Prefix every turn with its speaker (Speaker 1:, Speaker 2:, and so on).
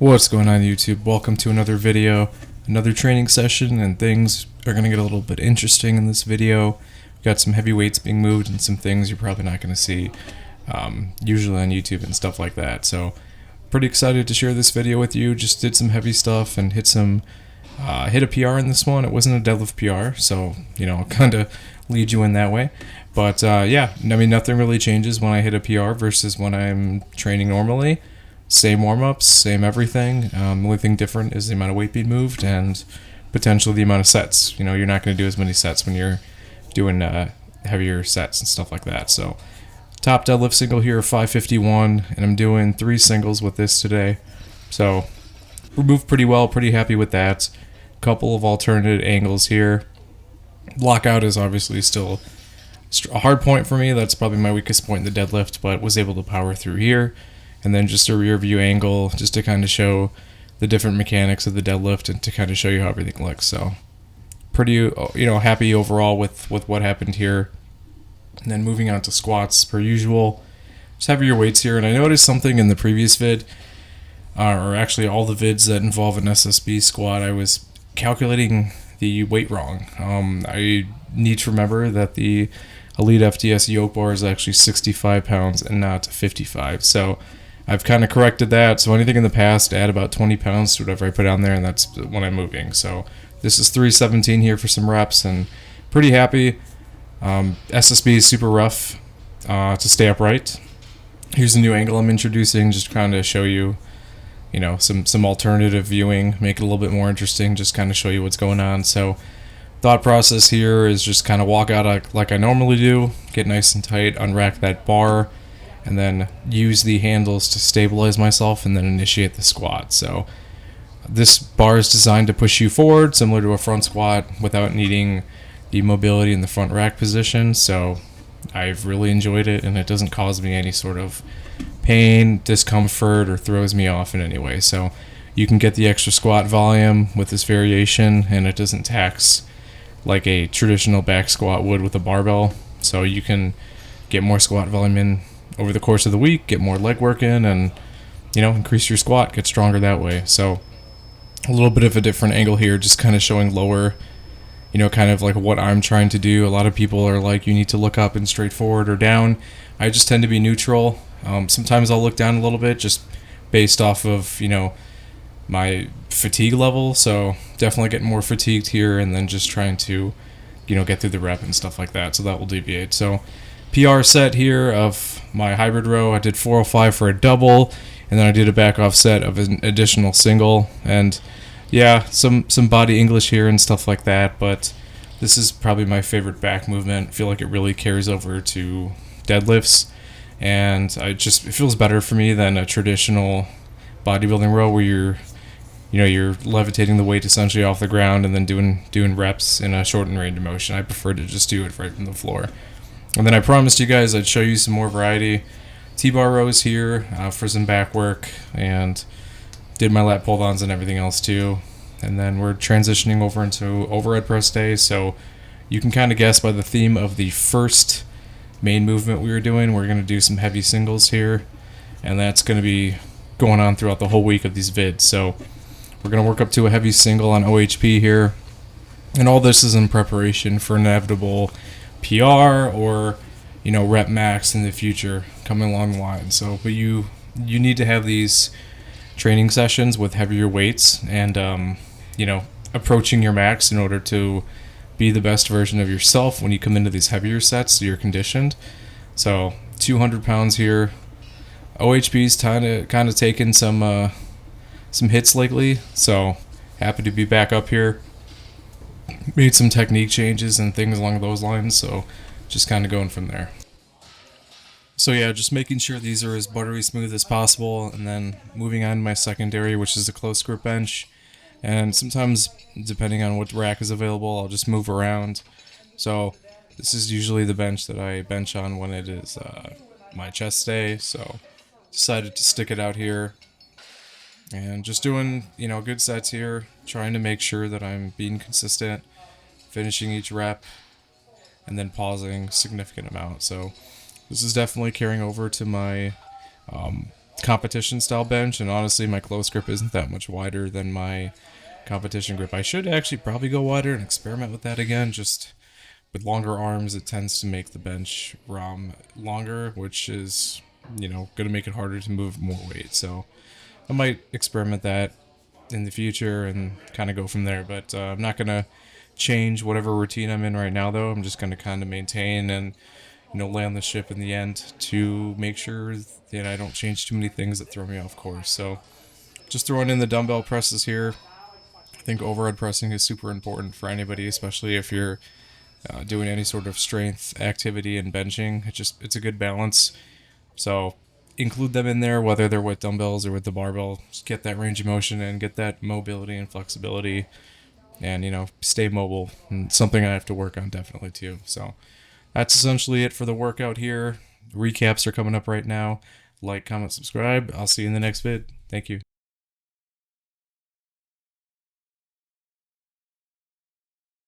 Speaker 1: What's going on YouTube? Welcome to another video, another training session, and things are going to get a little bit interesting in this video. We've got some heavy weights being moved and some things you're probably not going to see usually on YouTube and stuff like that. So pretty excited to share this video with you. Just did some heavy stuff and hit a PR in this one. It wasn't a deadlift PR, so I'll kind of lead you in that way. But yeah, I mean, nothing really changes when I hit a PR versus when I'm training normally. Same warm-ups, same everything. The only thing different is the amount of weight being moved and potentially the amount of sets. You're not going to do as many sets when you're doing heavier sets and stuff like that. So top deadlift single here, 551, and I'm doing 3 singles with this today. So we moved pretty well, pretty happy with that. Couple of alternate angles here. Lockout is obviously still a hard point for me. That's probably my weakest point in the deadlift, but was able to power through here. And then just a rear view angle just to kind of show the different mechanics of the deadlift and to kind of show you how everything looks. So pretty happy overall with what happened here. And then moving on to squats per usual. Just heavier weights here, and I noticed something in the previous vid, or actually all the vids that involve an SSB squat. I was calculating the weight wrong. I need to remember that the Elite FTS yoke bar is actually 65 pounds and not 55. So I've kind of corrected that. So anything in the past, add about 20 pounds to whatever I put on there, and that's when I'm moving. So this is 317 here for some reps, and pretty happy. SSB is super rough to stay upright. Here's a new angle I'm introducing, just kind of show you, some alternative viewing, make it a little bit more interesting, just kind of show you what's going on. So thought process here is just kind of walk out like I normally do, get nice and tight, unrack that bar, and then use the handles to stabilize myself and then initiate the squat. So this bar is designed to push you forward, similar to a front squat, without needing the mobility in the front rack position. So I've really enjoyed it, and it doesn't cause me any sort of pain, discomfort, or throws me off in any way. So you can get the extra squat volume with this variation, and it doesn't tax like a traditional back squat would with a barbell. So you can get more squat volume in over the course of the week, get more leg work in, and increase your squat, get stronger that way. So a little bit of a different angle here, just kind of showing lower, kind of like what I'm trying to do. A lot of people are like, you need to look up and straight forward or down. I just tend to be neutral. Sometimes I'll look down a little bit just based off of my fatigue level. So definitely getting more fatigued here, and then just trying to get through the rep and stuff like that. So that will deviate. So PR set here of my hybrid row. I did 405 for a double, and then I did a back off set of an additional single. And yeah, some body English here and stuff like that, but this is probably my favorite back movement. I feel like it really carries over to deadlifts, and it feels better for me than a traditional bodybuilding row where you're levitating the weight essentially off the ground and then doing reps in a shortened range of motion. I prefer to just do it right from the floor. And then I promised you guys I'd show you some more variety. T-bar rows here for some back work, and did my lat pull-downs and everything else too. And then we're transitioning over into overhead press day, so you can kind of guess by the theme of the first main movement we were doing. We're going to do some heavy singles here, and that's going to be going on throughout the whole week of these vids. So we're going to work up to a heavy single on OHP here, and all this is in preparation for inevitable PR or rep max in the future coming along the line. So but you need to have these training sessions with heavier weights and approaching your max in order to be the best version of yourself when you come into these heavier sets, so you're conditioned. So 200 pounds here. OHP's kind of taken some hits lately, so happy to be back up here. Made some technique changes and things along those lines, so just kind of going from there. So yeah, just making sure these are as buttery smooth as possible, and then moving on to my secondary, which is a close grip bench. And sometimes, depending on what rack is available, I'll just move around. So this is usually the bench that I bench on when it is my chest day, so decided to stick it out here. And just doing, good sets here, trying to make sure that I'm being consistent, finishing each rep, and then pausing a significant amount. So this is definitely carrying over to my competition style bench, and honestly my close grip isn't that much wider than my competition grip. I should actually probably go wider and experiment with that again. Just with longer arms, it tends to make the bench ROM longer, which is, going to make it harder to move more weight. So I might experiment that in the future and kind of go from there. But I'm not going to change whatever routine I'm in right now, though. I'm just going to kind of maintain and land the ship in the end to make sure that I don't change too many things that throw me off course. So just throwing in the dumbbell presses here. I think overhead pressing is super important for anybody, especially if you're doing any sort of strength activity and benching. It's a good balance. So include them in there, whether they're with dumbbells or with the barbell. Just get that range of motion and get that mobility and flexibility, and stay mobile. And something I have to work on definitely too. So that's essentially it for the workout here. Recaps are coming up right now. Like, comment, subscribe. I'll see you in the next vid. Thank you.